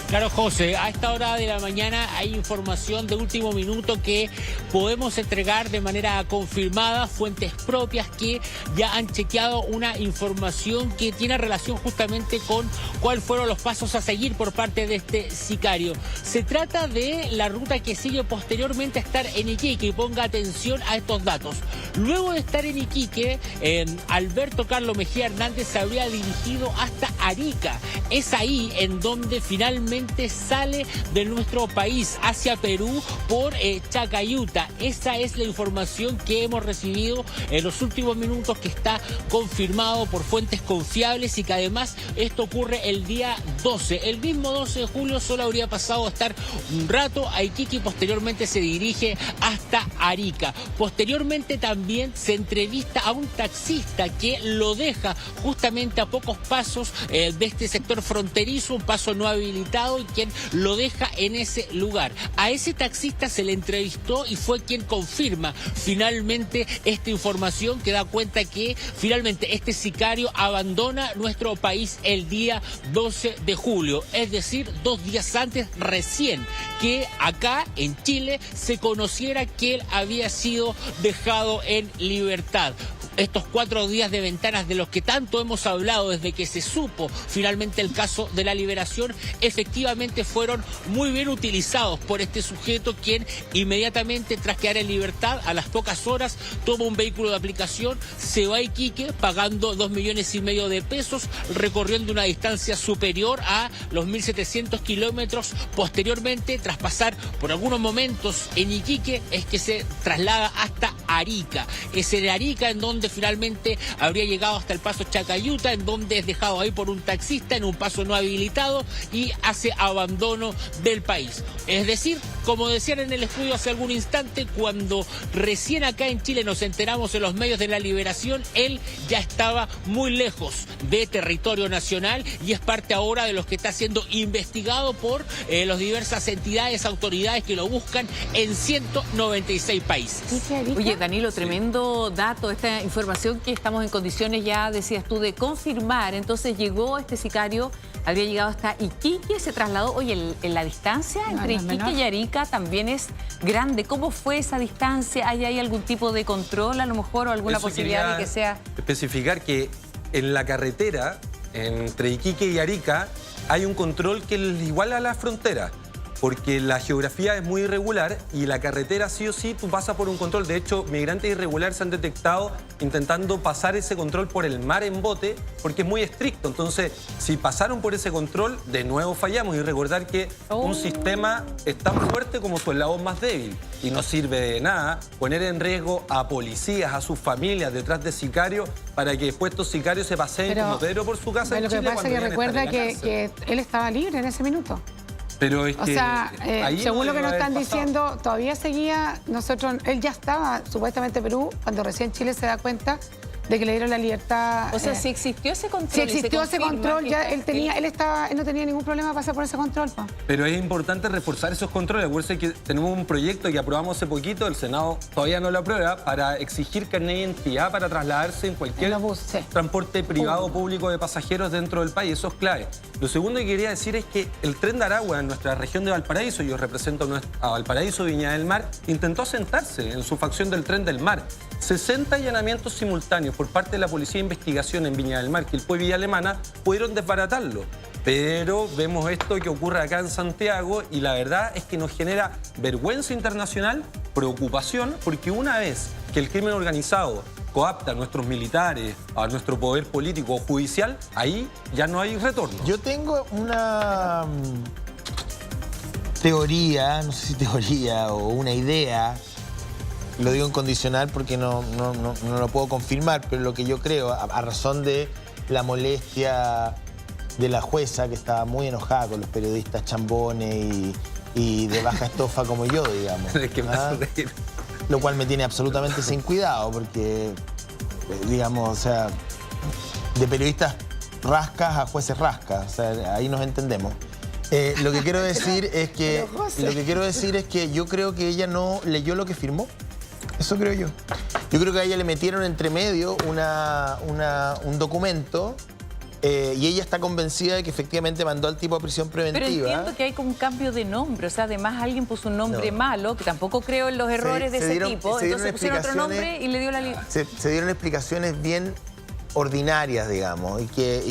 Claro, José, a esta hora de la mañana hay información de último minuto que podemos entregar de manera confirmada, fuentes propias que ya han chequeado una información que tiene relación justamente con cuáles fueron los pasos a seguir por parte de este sicario. Se trata de la ruta que sigue posteriormente a estar en Iquique, y ponga atención a estos datos. Luego de estar en Iquique, Alberto Carlos Mejía Hernández se habría dirigido hasta Arica. Es ahí en donde finalmente sale de nuestro país hacia Perú por Chacayuta. Esa es la información que hemos recibido en los últimos minutos, que está confirmado por fuentes confiables, y que además esto ocurre el día 12. El mismo 12 de julio solo habría pasado a estar un rato a Iquique y posteriormente se dirige hasta Arica. Posteriormente también se entrevista a un taxista que lo deja justamente a pocos pasos de este sector fronterizo, un paso no habilitado, y quien lo deja en ese lugar. A ese taxista se le entrevistó y fue quien confirma finalmente esta información, que da cuenta que finalmente este sicario abandona nuestro país el día 12 de julio, es decir, 2 días antes recién que acá en Chile se conociera que él había sido dejado en libertad. Estos 4 días de ventanas de los que tanto hemos hablado desde que se supo finalmente el caso de la liberación, efectivamente fueron muy bien utilizados por este sujeto, quien inmediatamente tras quedar en libertad, a las pocas horas, toma un vehículo de aplicación, se va a Iquique pagando 2,5 millones de pesos, recorriendo una distancia superior a los 1.700 kilómetros. Posteriormente, tras pasar por algunos momentos en Iquique, es que se traslada hasta Arica. Es en Arica en donde finalmente habría llegado hasta el paso Chacayuta, en donde es dejado ahí por un taxista en un paso no habilitado y hace abandono del país. Es decir, como decían en el estudio hace algún instante, cuando recién acá en Chile nos enteramos en los medios de la liberación, él ya estaba muy lejos de territorio nacional y es parte ahora de los que está siendo investigado por las diversas entidades, autoridades que lo buscan en 196 países. Oye, Danilo, tremendo dato, esta información que estamos en condiciones ya, decías tú, de confirmar. Entonces llegó este sicario, habría llegado hasta Iquique, se trasladó. Oye, en la distancia entre Iquique y Arica también es grande. ¿Cómo fue esa distancia? ¿Hay algún tipo de control a lo mejor o alguna posibilidad de que sea...? Especificar que en la carretera entre Iquique y Arica hay un control que es igual a la frontera, porque la geografía es muy irregular y la carretera sí o sí tú pasas por un control. De hecho, migrantes irregulares se han detectado intentando pasar ese control por el mar en bote porque es muy estricto. Entonces, si pasaron por ese control, de nuevo fallamos. Y recordar que un sistema es tan fuerte como su eslabón más débil y no sirve de nada poner en riesgo a policías, a sus familias detrás de sicarios para que después estos sicarios se paseen como Pedro por su casa en Chile. Lo que pasa es que recuerda que él estaba libre en ese minuto. Pero es que, o sea, según lo que nos están diciendo, todavía seguía, él ya estaba supuestamente en Perú cuando recién Chile se da cuenta de que le dieron la libertad. O sea, si existió ese control. Si existió ese control, ya él no tenía ningún problema pasar por ese control. Pero es importante reforzar esos controles. Acuérdense que tenemos un proyecto que aprobamos hace poquito, el Senado todavía no lo aprueba, para exigir carnet de identidad para trasladarse en cualquier transporte privado o público de pasajeros dentro del país. Eso es clave. Lo segundo que quería decir es que el Tren de Aragua en nuestra región de Valparaíso, yo represento a Valparaíso, Viña del Mar, intentó asentarse en su facción del Tren del Mar. 60 allanamientos simultáneos por parte de la Policía de Investigación en Viña del Mar, Quilpué y Villa Alemana, pudieron desbaratarlo. Pero vemos esto que ocurre acá en Santiago y la verdad es que nos genera vergüenza internacional, preocupación, porque una vez que el crimen organizado coapta a nuestros militares, a nuestro poder político o judicial, ahí ya no hay retorno. Yo tengo una teoría, no sé si teoría o una idea, lo digo en condicional porque no lo puedo confirmar, pero lo que yo creo, a razón de la molestia de la jueza, que estaba muy enojada con los periodistas chambones y de baja estofa como yo, digamos. Lo cual me tiene absolutamente sin cuidado, porque, digamos, o sea, de periodistas rascas a jueces rascas, o sea, ahí nos entendemos. Lo que quiero decir es que yo creo que ella no leyó lo que firmó. Eso creo yo. Yo creo que a ella le metieron entre medio un documento Y ella está convencida de que efectivamente mandó al tipo a prisión preventiva. Pero entiendo que hay como un cambio de nombre. O sea, además alguien puso un nombre malo, que tampoco creo en los errores de ese tipo. Entonces pusieron otro nombre y le dio la libertad. Se dieron explicaciones bien ordinarias, digamos, y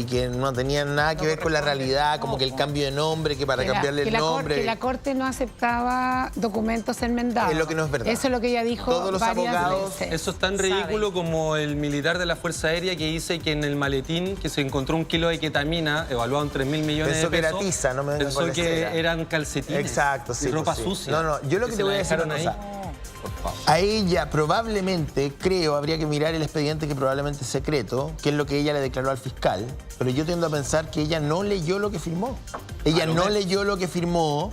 que no tenían nada que ver con la realidad, como que el cambio de nombre, que para cambiarle el nombre... Que la Corte no aceptaba documentos enmendados. Es lo que no es verdad. Eso es lo que ella dijo. Todos los abogados... Eso es tan ridículo como el militar de la Fuerza Aérea que dice que en el maletín que se encontró 1 kilo de ketamina, evaluado en 3.000 millones Pensó de pesos. que era tiza, no me venga Pensó con que lecera. eran calcetines. Exacto, sí. Y ropa sí. sucia. No, yo lo que te voy a decir una cosa. A ella probablemente, creo, habría que mirar el expediente que probablemente es secreto, que es lo que ella le declaró al fiscal, pero yo tiendo a pensar que ella no leyó lo que firmó. Ella no leyó lo que firmó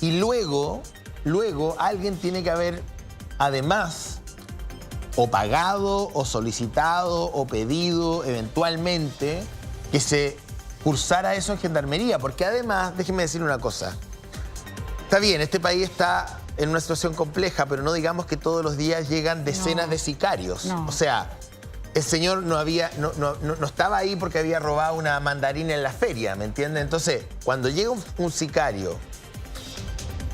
y luego alguien tiene que haber, además, o pagado, o solicitado, o pedido eventualmente que se cursara eso en Gendarmería, porque además, déjenme decir una cosa, está bien, este país está en una situación compleja, pero no digamos que todos los días llegan decenas de sicarios. No. O sea, el señor no estaba ahí porque había robado una mandarina en la feria, ¿me entienden? Entonces, cuando llega un sicario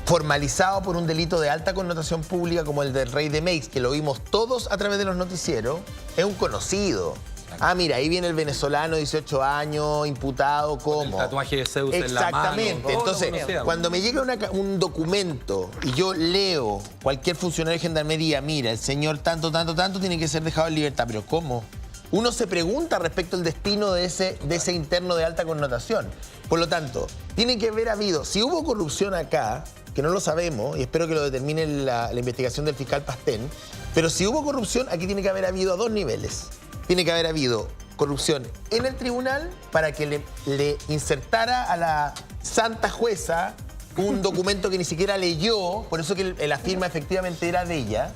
formalizado por un delito de alta connotación pública como el del Rey de Meix, que lo vimos todos a través de los noticieros, es un conocido. Ah, mira, ahí viene el venezolano, 18 años, imputado como... El tatuaje de Zeus en la mano. Exactamente. Entonces, cuando me llega un documento y yo leo cualquier funcionario de Gendarmería, mira, el señor tanto tiene que ser dejado en libertad. ¿Pero cómo? Uno se pregunta respecto al destino de ese interno de alta connotación. Por lo tanto, tiene que haber habido... Si hubo corrupción acá, que no lo sabemos, y espero que lo determine la investigación del fiscal Pastén, pero si hubo corrupción, aquí tiene que haber habido a 2 niveles. Tiene que haber habido corrupción en el tribunal para que le insertara a la santa jueza un documento que ni siquiera leyó, por eso que la firma efectivamente era de ella.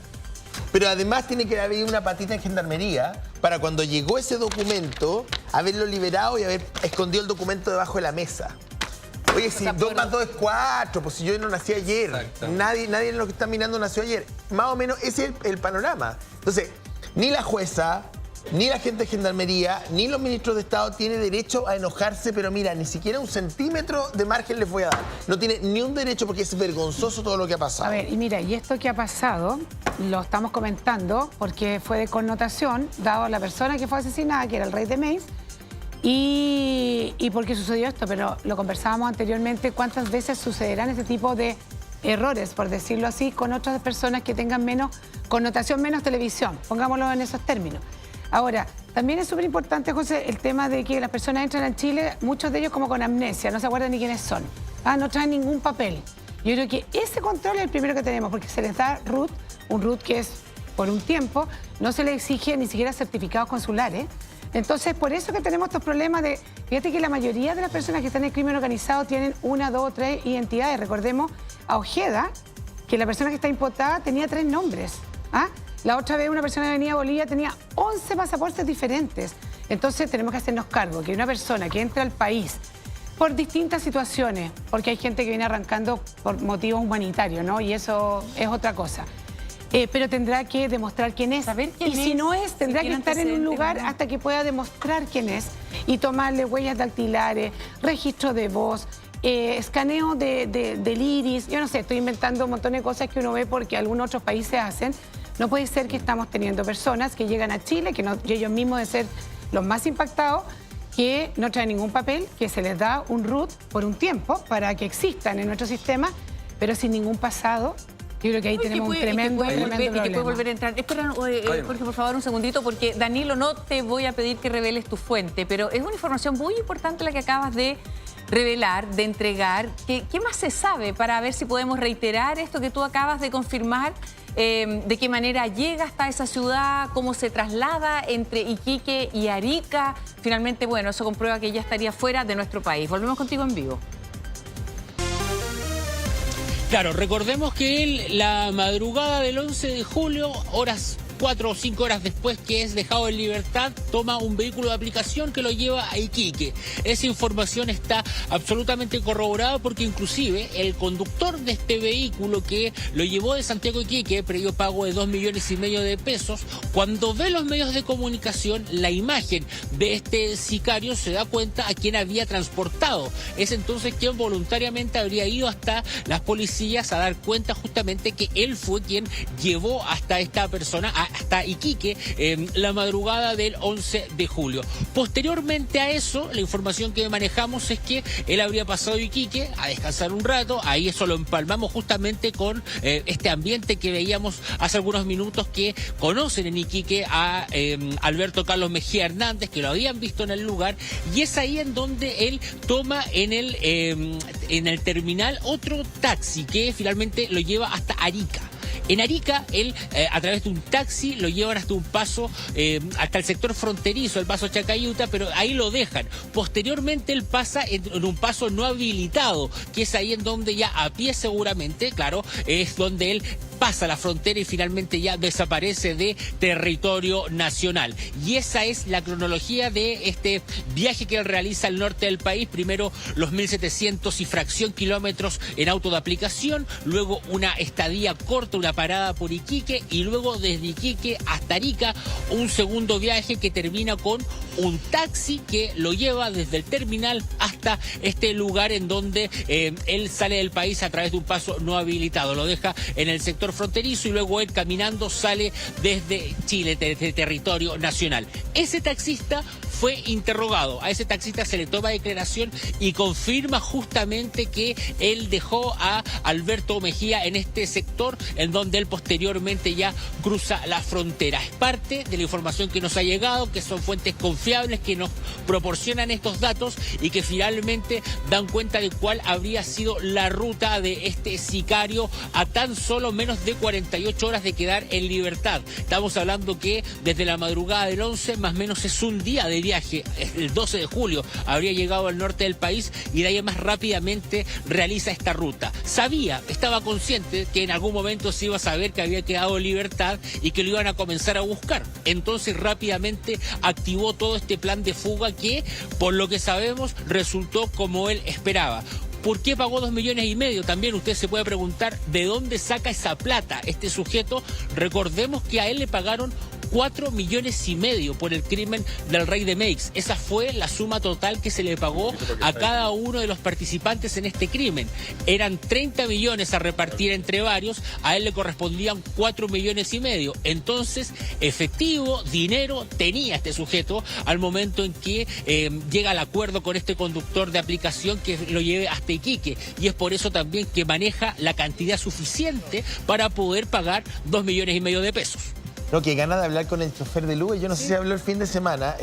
Pero además tiene que haber una patita en Gendarmería para cuando llegó ese documento, haberlo liberado y haber escondido el documento debajo de la mesa. Oye, si 2 más 2 es 4, pues si yo no nací ayer, nadie de los que están mirando nació ayer. Más o menos ese es el panorama. Entonces, ni la jueza, ni la gente de Gendarmería, ni los ministros de Estado tienen derecho a enojarse, pero mira, ni siquiera 1 centímetro de margen les voy a dar. No tiene ni un derecho porque es vergonzoso todo lo que ha pasado. A ver, y mira, y esto que ha pasado, lo estamos comentando porque fue de connotación, dado a la persona que fue asesinada, que era el Rey de Meix, y porque sucedió esto, pero lo conversábamos anteriormente, cuántas veces sucederán este tipo de errores, por decirlo así, con otras personas que tengan menos connotación, menos televisión, pongámoslo en esos términos. Ahora, también es súper importante, José, el tema de que las personas entran a Chile, muchos de ellos como con amnesia, no se acuerdan ni quiénes son, no traen ningún papel. Yo creo que ese control es el primero que tenemos, porque se les da RUT, un RUT que es por un tiempo, no se les exige ni siquiera certificados consulares. Entonces, por eso que tenemos estos problemas de... Fíjate que la mayoría de las personas que están en el crimen organizado tienen 1, 2, 3 identidades. Recordemos a Ojeda, que la persona que está imputada tenía 3 nombres. La otra vez una persona que venía de Bolivia tenía 11 pasaportes diferentes. Entonces, tenemos que hacernos cargo que una persona que entra al país por distintas situaciones, porque hay gente que viene arrancando por motivos humanitarios, ¿no? Y eso es otra cosa. Pero tendrá que demostrar quién es. Saber quién y si es, no es, tendrá si que estar en un lugar hasta que pueda demostrar quién es y tomarle huellas dactilares, registro de voz, escaneo del iris. Yo no sé, estoy inventando un montón de cosas que uno ve porque algunos otros países hacen. No puede ser que estamos teniendo personas que llegan a Chile, que ellos mismos de ser los más impactados, que no traen ningún papel, que se les da un RUT por un tiempo para que existan en nuestro sistema, pero sin ningún pasado. Yo creo que ahí tenemos un tremendo problema. Y que puede volver a entrar. Espera, Jorge, por favor, un segundito, porque Danilo, no te voy a pedir que reveles tu fuente, pero es una información muy importante la que acabas de revelar, de entregar. ¿Qué más se sabe para ver si podemos reiterar esto que tú acabas de confirmar? ¿De qué manera llega hasta esa ciudad? ¿Cómo se traslada entre Iquique y Arica? Finalmente, bueno, eso comprueba que ya estaría fuera de nuestro país. Volvemos contigo en vivo. Claro, recordemos que la madrugada del 11 de julio, horas 4 o 5 horas después que es dejado en libertad, toma un vehículo de aplicación que lo lleva a Iquique. Esa información está absolutamente corroborada porque inclusive el conductor de este vehículo que lo llevó de Santiago a Iquique, previo pago de 2,5 millones de pesos, cuando ve los medios de comunicación, la imagen de este sicario se da cuenta a quién había transportado. Es entonces quien voluntariamente habría ido hasta las policías a dar cuenta justamente que él fue quien llevó hasta esta persona, hasta Iquique, en la madrugada del 11 de julio. Posteriormente a eso, la información que manejamos es que él habría pasado a Iquique a descansar un rato. Ahí eso lo empalmamos justamente con este ambiente que veíamos hace algunos minutos, que conocen en Iquique a Alberto Carlos Mejía Hernández, que lo habían visto en el lugar, y es ahí en donde él toma en el terminal otro taxi que finalmente lo lleva hasta Arica. En Arica, él, a través de un taxi, lo llevan hasta un paso, hasta el sector fronterizo, el paso Chacayuta, pero ahí lo dejan. Posteriormente, él pasa en un paso no habilitado, que es ahí en donde ya a pie seguramente, claro, es donde él pasa la frontera y finalmente ya desaparece de territorio nacional. Y esa es la cronología de este viaje que él realiza al norte del país. Primero los 1.700 y fracción kilómetros en auto de aplicación, luego una estadía corta, una parada por Iquique, y luego desde Iquique hasta Arica un segundo viaje que termina con un taxi que lo lleva desde el terminal hasta este lugar en donde él sale del país a través de un paso no habilitado. Lo deja en el sector fronterizo y luego él caminando sale desde Chile, desde territorio nacional. Ese taxista fue interrogado, a ese taxista se le toma declaración y confirma justamente que él dejó a Alberto Mejía en este sector en donde él posteriormente ya cruza la frontera. Es parte de la información que nos ha llegado, que son fuentes confiables que nos proporcionan estos datos y que finalmente dan cuenta de cuál habría sido la ruta de este sicario a tan solo menos de 48 horas de quedar en libertad. Estamos hablando que desde la madrugada del 11 más o menos es un día de viaje. El 12 de julio habría llegado al norte del país y de ahí más rápidamente realiza esta ruta. Estaba consciente que en algún momento se iba a saber que había quedado en libertad y que lo iban a comenzar a buscar. Entonces rápidamente activó todo este plan de fuga que, por lo que sabemos, resultó como él esperaba. ¿Por qué pagó 2,5 millones? También usted se puede preguntar de dónde saca esa plata este sujeto. Recordemos que a él le pagaron 4,5 millones por el crimen del Rey de Meix. Esa fue la suma total que se le pagó a cada uno de los participantes en este crimen. Eran 30 millones a repartir entre varios, a él le correspondían 4,5 millones. Entonces, efectivo, dinero tenía este sujeto al momento en que llega al acuerdo con este conductor de aplicación que lo lleve hasta Iquique. Y es por eso también que maneja la cantidad suficiente para poder pagar 2,5 millones de pesos. No, que ganas de hablar con el chofer del Uber. Yo no sé si habló el fin de semana.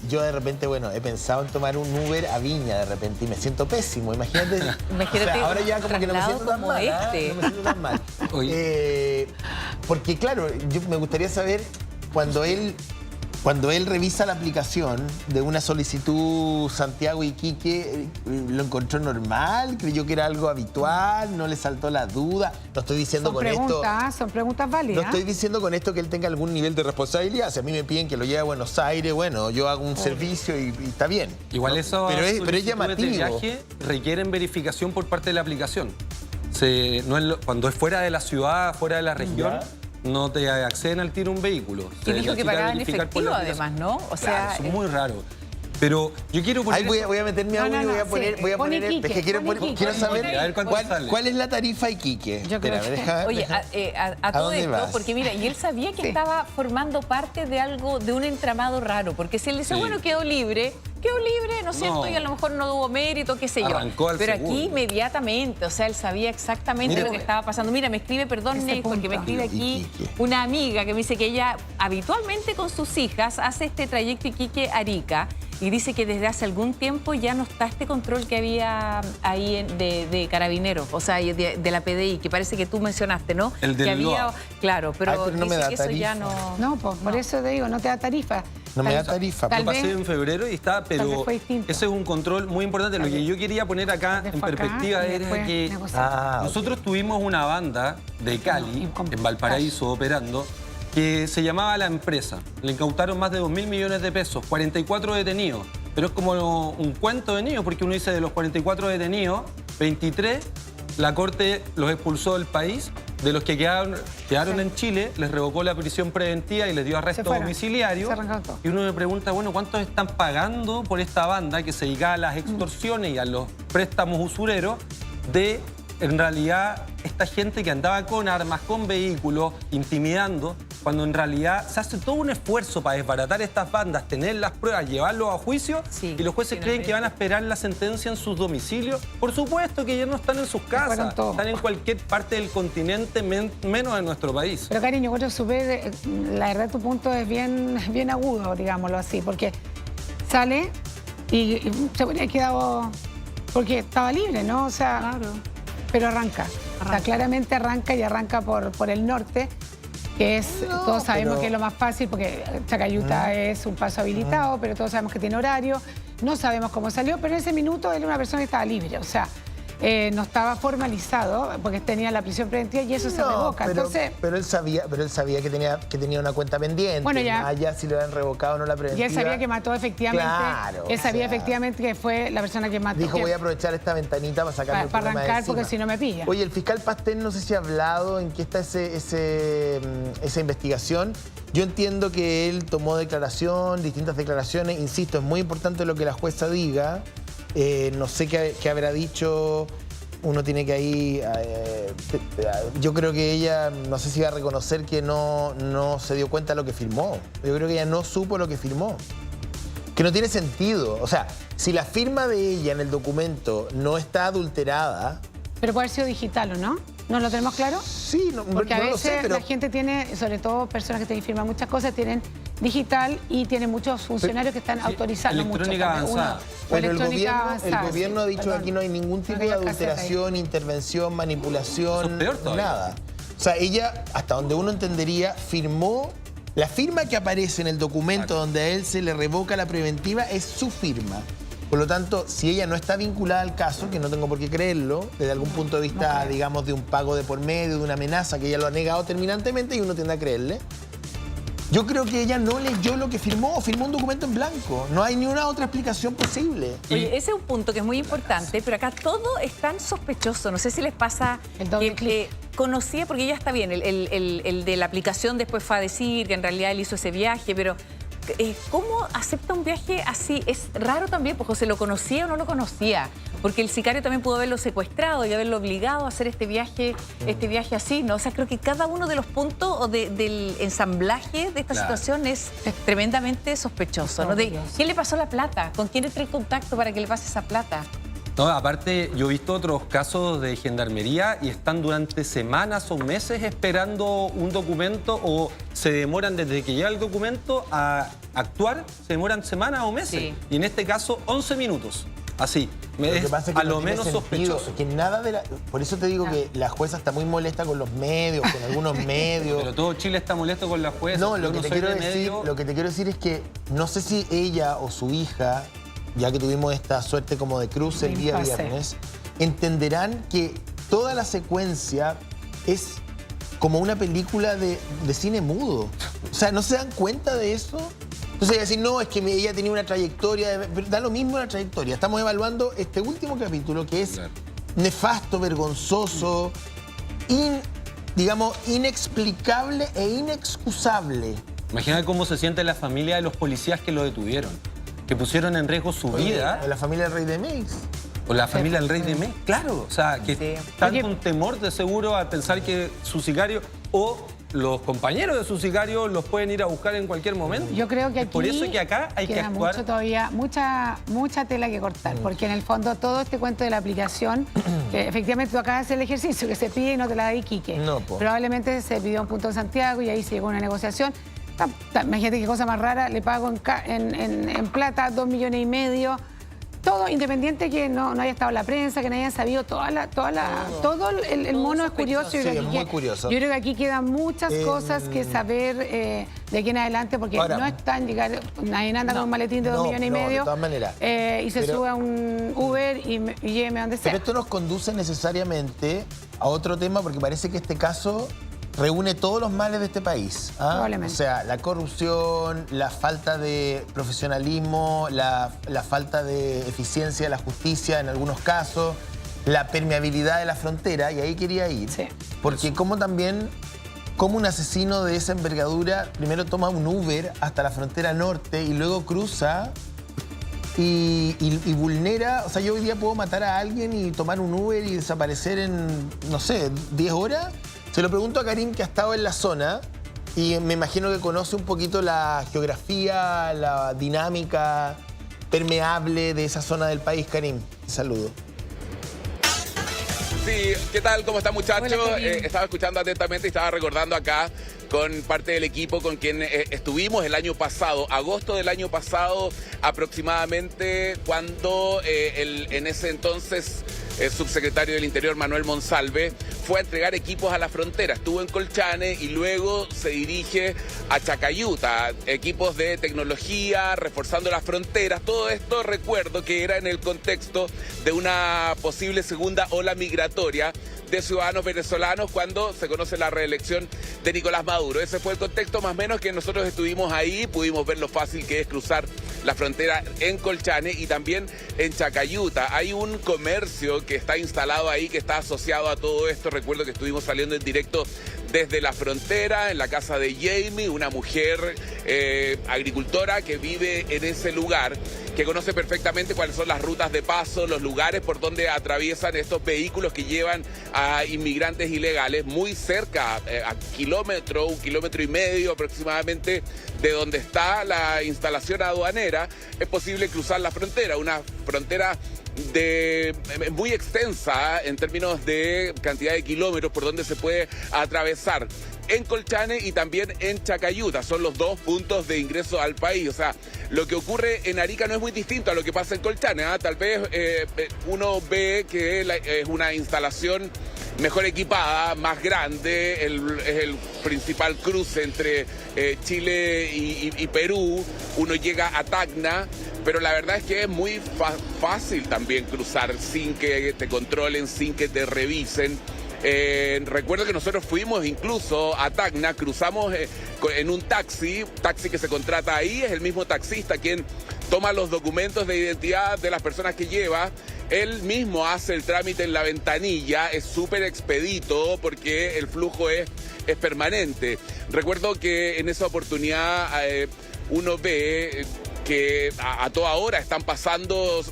Yo de repente, bueno, he pensado en tomar un Uber a Viña de repente y me siento pésimo. Imagínate. Imagínate, o sea, ahora ya como que no me siento tan mal. No me siento tan mal. Porque claro, yo me gustaría saber cuando él revisa la aplicación de una solicitud Santiago-Iquique, ¿lo encontró normal? ¿Creyó que era algo habitual? ¿No le saltó la duda? No estoy diciendo con esto... Son preguntas válidas. No estoy diciendo con esto que él tenga algún nivel de responsabilidad. Si a mí me piden que lo lleve a Buenos Aires, bueno, yo hago un servicio y está bien. Igual ¿no? eso pero es llamativo. de viaje requieren verificación por parte de la aplicación. Cuando es fuera de la ciudad, fuera de la región... no te acceden al tiro un vehículo. Y dijo que pagaba en efectivo además, ¿no? O sea, claro, es muy raro. Pero yo quiero poner... voy a meter mi audio y voy a poner Iquique, es que quiero saber cuál es la tarifa Iquique. Oye, a todo esto, vas? Porque mira, y él sabía que estaba formando parte de algo, de un entramado raro, porque si él dice, bueno, quedó libre, ¿no es cierto? Y a lo mejor no hubo mérito, qué sé yo. Pero aquí inmediatamente, o sea, él sabía exactamente lo que estaba pasando. Mira, me escribe, perdón, Ney, porque me escribe aquí una amiga que me dice que ella habitualmente con sus hijas hace este trayecto Iquique-Arica y dice que desde hace algún tiempo ya no está este control que había ahí de carabineros, o sea, de la PDI, que parece que tú mencionaste, ¿no? El del que había, LOA. Claro, pero no me da dice que eso tarifa. ya no... No, pues por eso te digo, no te da tarifa. No me da tarifa. Lo pasé en febrero y está, pero ese es un control muy importante. Lo que yo quería poner acá en perspectiva era que nosotros tuvimos una banda de Cali, en Valparaíso, operando, que se llamaba La Empresa. Le incautaron más de 2.000 millones de pesos, 44 detenidos. Pero es como un cuento de niños, porque uno dice de los 44 detenidos, 23, la Corte los expulsó del país. De los que quedaron en Chile, les revocó la prisión preventiva y les dio arresto domiciliario. Y uno me pregunta, bueno, ¿cuántos están pagando por esta banda que se dedica a las extorsiones y a los préstamos usureros de, en realidad, esta gente que andaba con armas, con vehículos, intimidando, cuando en realidad se hace todo un esfuerzo para desbaratar estas bandas, tener las pruebas, llevarlos a juicio, y los jueces creen que van a esperar la sentencia en sus domicilios? Por supuesto que ellos no están en sus casas, están en cualquier parte del continente, menos en nuestro país. Pero cariño, bueno, la verdad tu punto es bien agudo, digámoslo así, porque sale y se habría quedado, porque estaba libre, ¿no? O sea, pero arranca. O sea, claramente arranca por el norte, que es, todos sabemos que es lo más fácil, porque Chacayuta es un paso habilitado, pero todos sabemos que tiene horario, no sabemos cómo salió, pero en ese minuto él era una persona que estaba libre, o sea, no estaba formalizado, porque tenía la prisión preventiva y eso se revoca. Pero él sabía que tenía una cuenta pendiente, bueno, ya, allá si le habían revocado o no la preventiva. Y él sabía que mató efectivamente, él sabía efectivamente que fue la persona que mató. Dijo, voy a aprovechar esta ventanita para sacarle el para arrancar, porque si no me pilla. Oye, el fiscal Pastel, no sé si ha hablado en qué está esa investigación. Yo entiendo que él tomó distintas declaraciones, insisto, es muy importante lo que la jueza diga. No sé qué habrá dicho, uno tiene que ahí... yo creo que ella, no sé si va a reconocer que no se dio cuenta de lo que firmó. Yo creo que ella no supo lo que firmó. Que no tiene sentido. O sea, si la firma de ella en el documento no está adulterada... Pero puede haber sido digital, ¿o no? ¿No lo tenemos claro? Sí, porque a veces lo sé, pero... la gente tiene, sobre todo personas que tienen que firmar muchas cosas, tienen digital y tienen muchos funcionarios que están autorizando mucho. Electrónica avanzada. Pero el gobierno ha dicho que aquí no hay ningún tipo de adulteración, intervención, manipulación, nada. O sea, ella, hasta donde uno entendería, firmó... La firma que aparece en el documento donde a él se le revoca la preventiva es su firma. Por lo tanto, si ella no está vinculada al caso, que no tengo por qué creerlo, desde algún punto de vista, digamos, de un pago de por medio, de una amenaza que ella lo ha negado terminantemente y uno tiende a creerle, yo creo que ella no leyó lo que firmó un documento en blanco. No hay ni una otra explicación posible. Oye, ese es un punto que es muy importante, pero acá todo es tan sospechoso. No sé si les pasa que conocía, porque ya está bien, el de la aplicación después fue a decir que en realidad él hizo ese viaje, pero... ¿Cómo acepta un viaje así? Es raro también, porque José lo conocía o no lo conocía, porque el sicario también pudo haberlo secuestrado y haberlo obligado a hacer este viaje así, ¿no? O sea, creo que cada uno de los puntos o del ensamblaje de esta situación es tremendamente sospechoso, ¿no? ¿Quién le pasó la plata? ¿Con quién entró en contacto para que le pase esa plata? No, aparte, yo he visto otros casos de gendarmería y están durante semanas o meses esperando un documento o se demoran desde que llega el documento a actuar, se demoran semanas o meses. Sí. Y en este caso, 11 minutos. Así, a lo menos sospechoso. Que nada de por eso te digo que la jueza está muy molesta con los medios, con algunos medios. Pero todo Chile está molesto con la jueza. No, lo que te quiero decir es que no sé si ella o su hija, ya que tuvimos esta suerte como de cruce el día viernes, entenderán que toda la secuencia es como una película de cine mudo. O sea, ¿no se dan cuenta de eso? Entonces ella dice, no, es que ella tenía una trayectoria, da lo mismo la trayectoria. Estamos evaluando este último capítulo que es nefasto, vergonzoso, digamos, inexplicable e inexcusable. Imagina cómo se siente la familia de los policías que lo detuvieron, que pusieron en riesgo su vida. La familia del Rey de Mex. O la familia del Rey de Mex, claro. O sea, que están con temor de seguro a pensar que su sicario o los compañeros de su sicario los pueden ir a buscar en cualquier momento. Yo creo que aquí por eso es que acá hay que actuar. Mucho todavía, mucha tela que cortar, porque en el fondo todo este cuento de la aplicación, que efectivamente tú acabas de hacer el ejercicio que se pide y no te la da Iquique. No, probablemente se pidió un punto en Santiago y ahí se llegó a una negociación. Imagínate qué cosa más rara, le pago en plata 2,5 millones. Todo independiente que no haya estado la prensa, que no haya sabido todo el mono es curioso. Sí, es muy curioso. Yo creo que aquí quedan muchas cosas que saber de aquí en adelante, porque ahora, no están llegar, nadie anda con un maletín de 2,5 millones. De todas maneras. Y se sube a un Uber y lléveme a donde sea. Pero esto nos conduce necesariamente a otro tema, porque parece que este caso reúne todos los males de este país. Probablemente. O sea, la corrupción, la falta de profesionalismo, la falta de eficiencia de la justicia en algunos casos, la permeabilidad de la frontera, y ahí quería ir. Sí. Porque como un asesino de esa envergadura primero toma un Uber hasta la frontera norte y luego cruza y vulnera. O sea, yo hoy día puedo matar a alguien y tomar un Uber y desaparecer en, no sé, 10 horas. Se lo pregunto a Karim, que ha estado en la zona y me imagino que conoce un poquito la geografía, la dinámica permeable de esa zona del país. Karim, te saludo. Sí, ¿qué tal? ¿Cómo están, muchachos? Hola, estaba escuchando atentamente y estaba recordando acá con parte del equipo con quien estuvimos el año pasado, agosto del año pasado aproximadamente, cuando en ese entonces el subsecretario del Interior, Manuel Monsalve, fue a entregar equipos a la frontera. Estuvo en Colchane y luego se dirige a Chacayuta, equipos de tecnología, reforzando las fronteras. Todo esto recuerdo que era en el contexto de una posible segunda ola migratoria de ciudadanos venezolanos cuando se conoce la reelección de Nicolás Maduro. Ese fue el contexto más o menos que nosotros estuvimos ahí, pudimos ver lo fácil que es cruzar la frontera en Colchane y también en Chacayuta. Hay un comercio que está instalado ahí, que está asociado a todo esto. Recuerdo que estuvimos saliendo en directo desde la frontera, en la casa de Jamie, una mujer agricultora que vive en ese lugar, que conoce perfectamente cuáles son las rutas de paso, los lugares por donde atraviesan estos vehículos que llevan a inmigrantes ilegales, muy cerca, a un kilómetro y medio aproximadamente de donde está la instalación aduanera. Es posible cruzar la frontera, una frontera muy extensa en términos de cantidad de kilómetros por donde se puede atravesar en Colchane y también en Chacayuta. Son los dos puntos de ingreso al país. O sea, lo que ocurre en Arica no es muy distinto a lo que pasa en Colchane. Tal vez uno ve que es una instalación mejor equipada, más grande, es el principal cruce entre Chile y Perú. Uno llega a Tacna, pero la verdad es que es muy fácil también cruzar sin que te controlen, sin que te revisen. Recuerdo que nosotros fuimos incluso a Tacna, cruzamos en un taxi que se contrata ahí, es el mismo taxista quien toma los documentos de identidad de las personas que lleva. Él mismo hace el trámite en la ventanilla, es súper expedito porque el flujo es permanente. Recuerdo que en esa oportunidad uno ve que a toda hora están pasando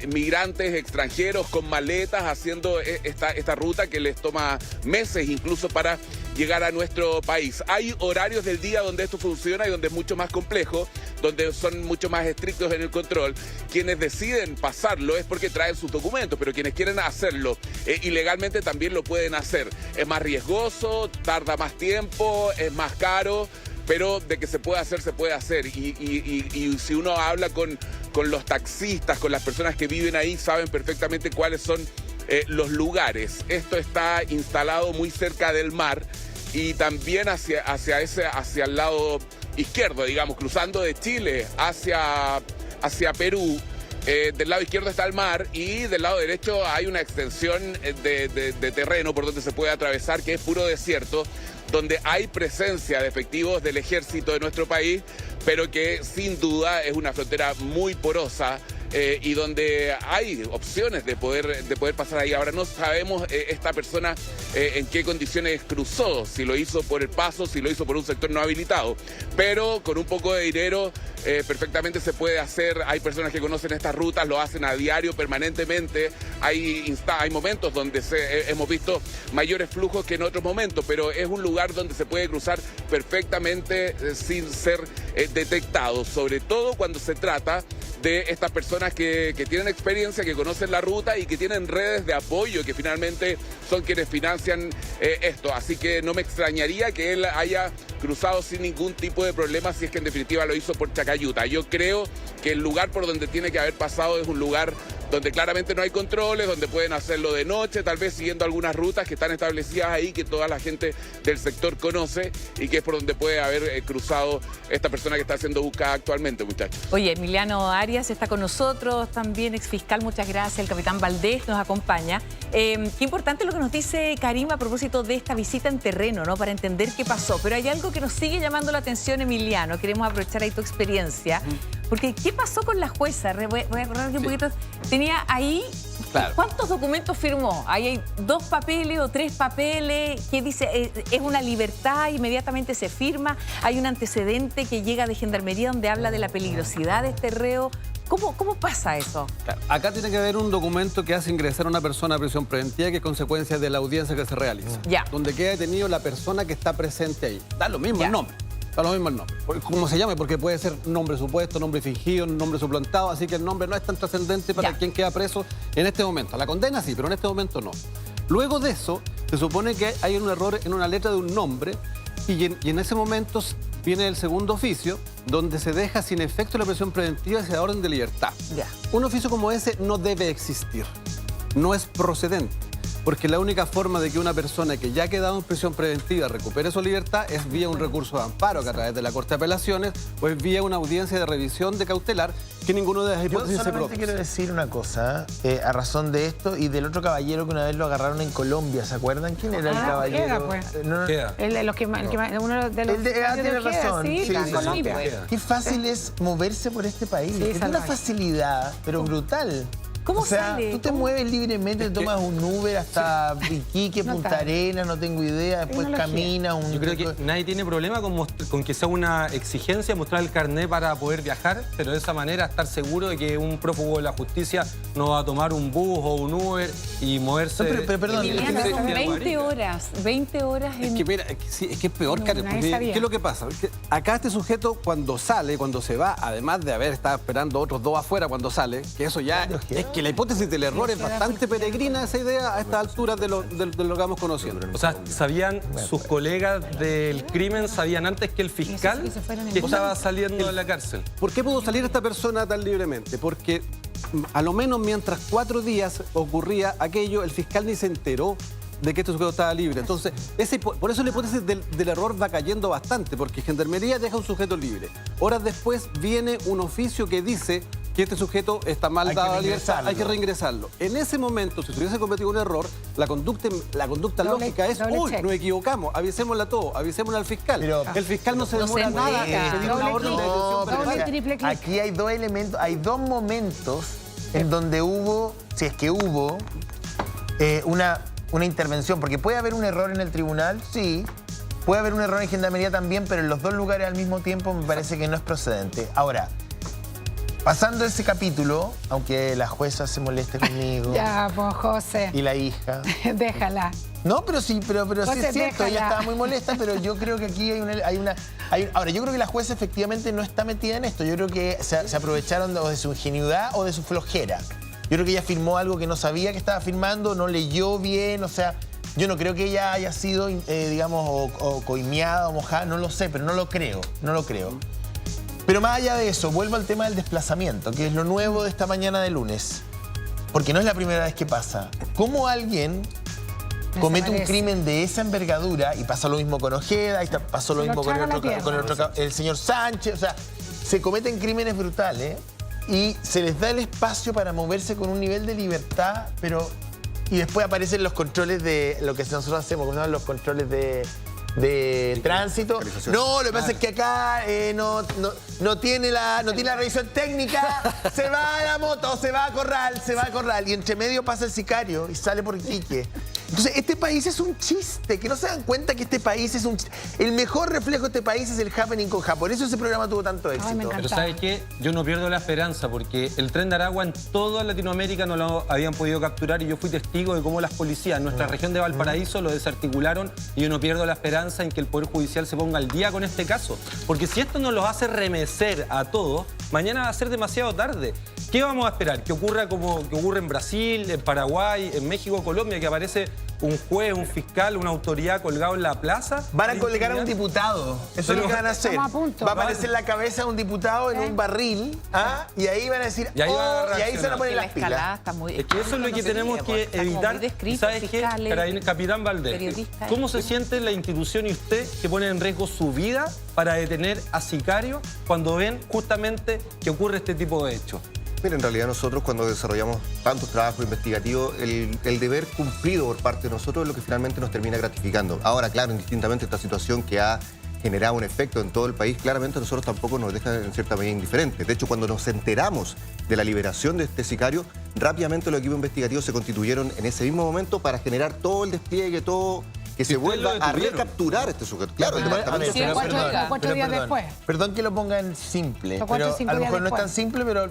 migrantes extranjeros con maletas haciendo esta ruta que les toma meses incluso para llegar a nuestro país. Hay horarios del día donde esto funciona y donde es mucho más complejo, donde son mucho más estrictos en el control. Quienes deciden pasarlo es porque traen sus documentos, pero quienes quieren hacerlo ilegalmente también lo pueden hacer. Es más riesgoso, tarda más tiempo, es más caro, pero de que se puede hacer, se puede hacer. Y si uno habla con los taxistas, con las personas que viven ahí, saben perfectamente cuáles son los lugares. Esto está instalado muy cerca del mar y también hacia el lado izquierdo, digamos, cruzando de Chile hacia Perú. Del lado izquierdo está el mar y del lado derecho hay una extensión de terreno por donde se puede atravesar, que es puro desierto, donde hay presencia de efectivos del ejército de nuestro país, pero que sin duda es una frontera muy porosa y donde hay opciones de poder pasar ahí. Ahora no sabemos esta persona en qué condiciones cruzó, si lo hizo por el paso, si lo hizo por un sector no habilitado, pero con un poco de dinero perfectamente se puede hacer. Hay personas que conocen estas rutas, lo hacen a diario, permanentemente. Hay momentos donde hemos visto mayores flujos que en otros momentos, pero es un lugar donde se puede cruzar perfectamente sin ser detectado, sobre todo cuando se trata de estas personas que tienen experiencia, que conocen la ruta y que tienen redes de apoyo, que finalmente son quienes financian esto. Así que no me extrañaría que él haya cruzado sin ningún tipo de problema, si es que en definitiva lo hizo por Chacayuta. Yo creo que el lugar por donde tiene que haber pasado es un lugar donde claramente no hay controles, donde pueden hacerlo de noche, tal vez siguiendo algunas rutas que están establecidas ahí, que toda la gente del sector conoce y que es por donde puede haber cruzado esta persona que está siendo buscada actualmente, muchachos. Oye, Emiliano Arias está con nosotros, también exfiscal, muchas gracias. El capitán Valdés nos acompaña. Qué importante lo que nos dice Karim a propósito de esta visita en terreno, ¿no? Para entender qué pasó. Pero hay algo que nos sigue llamando la atención, Emiliano. Queremos aprovechar ahí tu experiencia. Porque, ¿qué pasó con la jueza? Voy a acordar un poquito. Tenía ahí... Claro. ¿Cuántos documentos firmó? Ahí hay 2 papeles o 3 papeles. ¿Qué dice? Es una libertad, inmediatamente se firma. Hay un antecedente que llega de Gendarmería donde habla de la peligrosidad de este reo. ¿Cómo pasa eso? Claro. Acá tiene que haber un documento que hace ingresar a una persona a prisión preventiva que es consecuencia de la audiencia que se realiza. Ya. Donde queda detenido la persona que está presente ahí. Da lo mismo Ya. el nombre. Da lo mismo el nombre. Como se llame, porque puede ser nombre supuesto, nombre fingido, nombre suplantado, así que el nombre no es tan trascendente para quien queda preso en este momento. La condena sí, pero en este momento no. Luego de eso, se supone que hay un error en una letra de un nombre y en ese momento viene el segundo oficio, donde se deja sin efecto la prisión preventiva y se da orden de libertad. Ya. Un oficio como ese no debe existir, no es procedente. Porque la única forma de que una persona que ya ha quedado en prisión preventiva recupere su libertad es vía un recurso de amparo, que a través de la Corte de Apelaciones, o es vía una audiencia de revisión de cautelar, que ninguno de las hipótesis Yo se solamente produce. quiero decir una cosa, a razón de esto y del otro caballero que una vez lo agarraron en Colombia, ¿se acuerdan? ¿Quién era el caballero? Queda, pues. Queda. El de los que, uno de los tiene razón. Sí, Sí, está en sí, Colombia. Qué fácil es moverse por este país. Sí, es una salvaje. facilidad, pero brutal. ¿Cómo o sea, sale? tú te ¿Cómo? mueves libremente, te tomas un Uber hasta Iquique, No Punta está. Arenas, no tengo idea, después Tecnología. caminas un... Yo creo que nadie tiene problema con que sea una exigencia mostrar el carnet para poder viajar, pero de esa manera estar seguro de que un prófugo de la justicia no va a tomar un bus o un Uber y moverse... No, pero perdón, Emiliano, es que- son 20 horas. 20 horas en... Es que mira, es que es peor, No, Karen, nadie porque sabía. ¿qué es lo que pasa? Que acá este sujeto cuando sale, cuando se va, además de haber estado esperando otros 2 afuera cuando sale, que eso ya es que la hipótesis del error es bastante peregrina esa idea a estas alturas de lo que vamos conociendo. O sea, ¿sabían sus colegas del crimen, sabían antes que el fiscal que se fueron en que el- estaba saliendo de la cárcel? ¿Por qué pudo salir esta persona tan libremente? Porque a lo menos mientras 4 días ocurría aquello, el fiscal ni se enteró de que este sujeto estaba libre. Entonces, por eso la hipótesis del error va cayendo bastante, porque Gendarmería deja un sujeto libre. Horas después viene un oficio que dice que este sujeto está mal Hay que dado a libertad, hay que reingresarlo. reingresarlo. En ese momento, si se hubiese cometido un error, la conducta Doble- lógica es, doble uy, check. nos equivocamos, avisémosle a todos, avisémosle al fiscal. Pero- el fiscal no se No se demora nada demora. en pedir una Doble orden de clic. detención No, pero Doble, permanente. triple clic. aquí hay 2 elementos, hay 2 momentos en donde hubo, si es que hubo, una intervención, porque puede haber un error en el tribunal, sí, puede haber un error en Gendarmería también, pero en los 2 lugares al mismo tiempo me parece que no es procedente. Ahora, pasando ese capítulo, aunque la jueza se moleste conmigo Ya, pues, José, y la hija... déjala. No, pero sí, pero sí José, es cierto, ella déjala. estaba muy molesta, pero yo creo que aquí ahora, yo creo que la jueza efectivamente no está metida en esto. Yo creo que se aprovecharon de su ingenuidad o de su flojera. Yo creo que ella firmó algo que no sabía que estaba firmando, no leyó bien, o sea, yo no creo que ella haya sido, digamos, o coimeada o mojada, no lo sé, pero no lo creo. Pero más allá de eso, vuelvo al tema del desplazamiento, que es lo nuevo de esta mañana de lunes. Porque no es la primera vez que pasa. ¿Cómo alguien comete un Desaparece. crimen de esa envergadura, y pasa lo mismo con Ojeda, y pasó lo Se lo mismo con traga la el tierra. otro, el señor Sánchez, o sea, se cometen crímenes brutales y se les da el espacio para moverse con un nivel de libertad, pero... Y después aparecen los controles de lo que nosotros hacemos, ¿cómo se llaman los controles de tránsito? No, lo que pasa es que acá no tiene la revisión técnica, se va a la moto, se va a corral, y entre medio pasa el sicario y sale por Iquique. Entonces, este país es un chiste, que no se dan cuenta que este país es un chiste. El mejor reflejo de este país es el happening con Japón. Por eso ese programa tuvo tanto éxito. me encanta. Pero ¿sabes qué? Yo no pierdo la esperanza porque el tren de Aragua en toda Latinoamérica no lo habían podido capturar y yo fui testigo de cómo las policías en nuestra región de Valparaíso lo desarticularon y yo no pierdo la esperanza en que el Poder Judicial se ponga al día con este caso. Porque si esto nos los hace remecer a todos, mañana va a ser demasiado tarde. ¿Qué vamos a esperar? ¿Que ocurra como que ocurre en Brasil, en Paraguay, en México, Colombia, que aparece un juez, un fiscal, una autoridad colgado en la plaza? Van a colgar a un diputado. Eso es lo que van a hacer. Estamos a punto. Va a aparecer la cabeza de un diputado en un barril, ¿ah? Y ahí van a decir, Y ahí van a y ahí se van a poner la las escalada pilas. está muy... Es que eso es lo que tenemos que Está como evitar. muy descrito, ¿Sabes qué? fiscales, Capitán Valdés, periodistas. ¿cómo se siente la institución y usted que pone en riesgo su vida para detener a sicarios cuando ven justamente que ocurre este tipo de hechos? Mira, en realidad nosotros cuando desarrollamos tantos trabajos investigativos, el deber cumplido por parte de nosotros es lo que finalmente nos termina gratificando. Ahora, claro, indistintamente esta situación que ha generado un efecto en todo el país, claramente a nosotros tampoco nos deja en cierta medida indiferentes. De hecho, cuando nos enteramos de la liberación de este sicario, rápidamente los equipos investigativos se constituyeron en ese mismo momento para generar todo el despliegue, todo que se vuelva a recapturar este sujeto. Claro, el departamento... Sí, 4 días después. Perdón que lo ponga en simple, Lo cuatro o pero cinco a lo días mejor no es después. tan simple, pero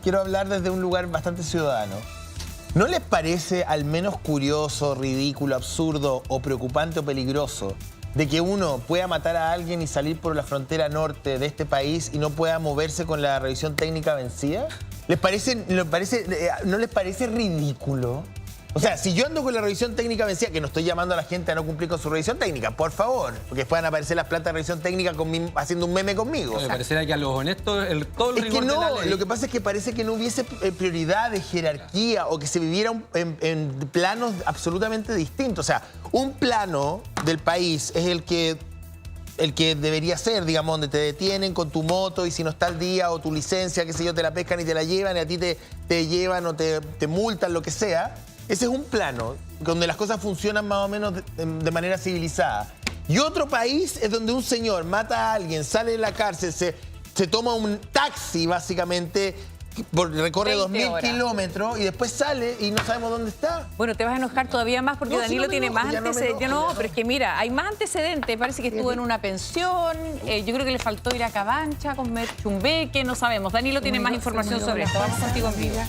quiero hablar desde un lugar bastante ciudadano. ¿No les parece al menos curioso, ridículo, absurdo o preocupante o peligroso de que uno pueda matar a alguien y salir por la frontera norte de este país y no pueda moverse con la revisión técnica vencida? ¿No les parece ridículo? O sea, si yo ando con la revisión técnica vencida, que no estoy llamando a la gente a no cumplir con su revisión técnica, por favor, porque puedan aparecer las plantas de revisión técnica haciendo un meme conmigo. Me pareciera que a los honestos todo el Es que rigor de la no, ley... lo que pasa es que parece que no hubiese prioridades, jerarquía o que se viviera en planos absolutamente distintos. O sea, un plano del país es el que debería ser, digamos, donde te detienen con tu moto y si no está al día o tu licencia, qué sé yo, te la pescan y te la llevan y a ti te llevan o te multan, lo que sea. Ese es un plano donde las cosas funcionan más o menos de manera civilizada. Y otro país es donde un señor mata a alguien, sale de la cárcel, se toma un taxi básicamente, recorre 2.000 kilómetros y después sale y no sabemos dónde está. Bueno, te vas a enojar todavía más porque No, si Danilo no me tiene enojo, más ya no me antecedentes. enojo, No, ya no. pero es que mira, hay más antecedentes. Parece que estuvo en una pensión. Yo creo que le faltó ir a Cabancha a comer chumbeque, no sabemos. Danilo tiene más información sobre esto. Vamos contigo en vivo.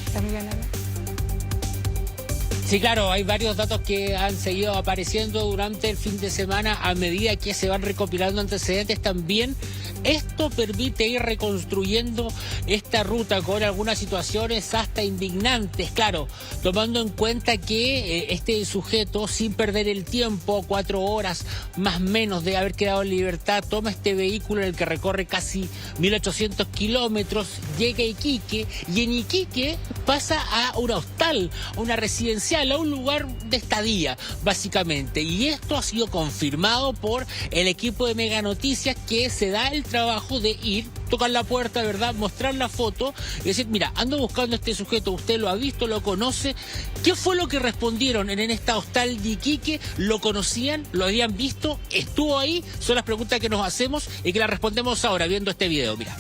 Sí, claro, hay varios datos que han seguido apareciendo durante el fin de semana a medida que se van recopilando antecedentes también. Esto permite ir reconstruyendo esta ruta con algunas situaciones hasta indignantes, claro, tomando en cuenta que este sujeto, sin perder el tiempo, 4 horas más o menos de haber quedado en libertad, toma este vehículo en el que recorre casi 1.800 kilómetros, llega a Iquique y en Iquique pasa a un hostal, a una residencial, a un lugar de estadía, básicamente. Y esto ha sido confirmado por el equipo de Mega Noticias, que se da el trabajo de ir, tocar la puerta, ¿verdad?, mostrar la foto y decir, mira, ando buscando a este sujeto, usted lo ha visto, lo conoce. ¿Qué fue lo que respondieron en esta hostal de Iquique? ¿Lo conocían? ¿Lo habían visto? ¿Estuvo ahí? Son las preguntas que nos hacemos y que las respondemos ahora viendo este video. Mira.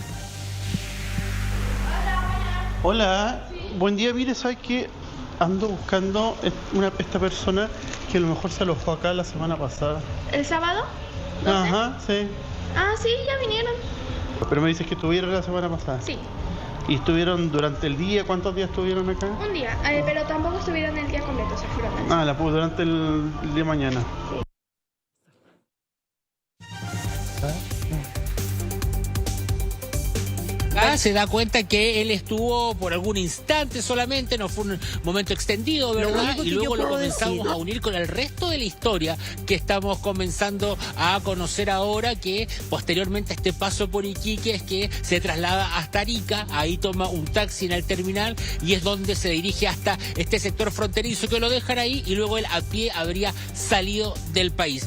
Hola, buen día. Mire, ¿sabes qué? Ando buscando esta persona que a lo mejor se alojó acá la semana pasada. ¿El sábado? ¿12? Ajá, sí. Ah, sí, ya vinieron. Pero me dices que estuvieron la semana pasada. Sí, ¿Y estuvieron durante el día? ¿Cuántos días estuvieron acá? un día, pero tampoco estuvieron el día completo, se fueron. Durante el día de mañana. Se da cuenta que él estuvo por algún instante solamente, no fue un momento extendido, ¿verdad? Y luego lo comenzamos a unir con el resto de la historia que estamos comenzando a conocer ahora, que posteriormente a este paso por Iquique es que se traslada hasta Arica, ahí toma un taxi en el terminal y es donde se dirige hasta este sector fronterizo que lo dejan ahí y luego él a pie habría salido del país.